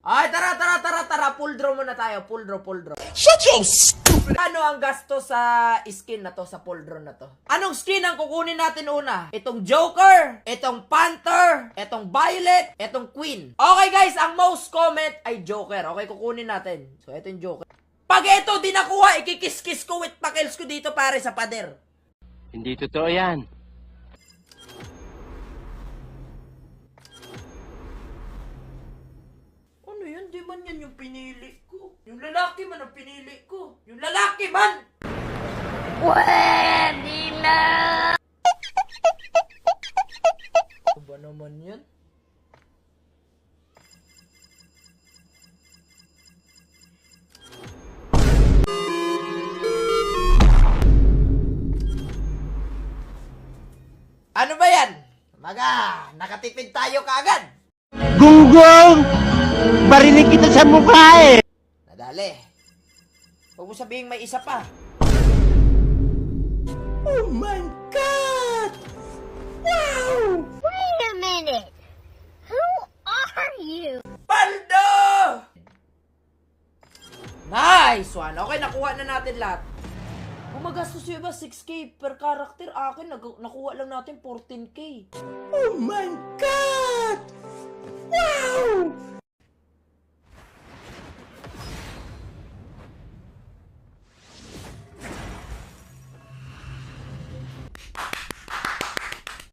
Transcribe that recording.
Ay, tara. Full draw muna tayo. Full draw. Shut your stupid... Ano ang gasto sa skin na to, sa full draw na to? Anong skin ang kukunin natin una? Itong Joker, itong Panther, itong Violet, itong Queen. Okay guys, ang most comment ay Joker. Okay, kukunin natin. So, ito yung Joker. Pag ito di nakuha, ikikis-kiss ko with pakils ko dito pare sa pader. Hindi totoo yan. Ano yun? Di man yan yung pinili ko. Yung lalaki man ang pinili ko. Yung lalaki man! Pwede na! Ano ba naman yan? Ano ba yan? Maga, nakatipid tayo kaagad. Gunggong! Barinig kita sa mukha eh! Nadali. Huwag mo sabihin may isa pa. Oh my God! Wow! Wait a minute! Who are you? Paldo! Nice one. Okay, nakuha na natin lahat. Kung magastos yung iba, 6K per character. Akin, nakuha lang natin 14K. Oh my God! Wow!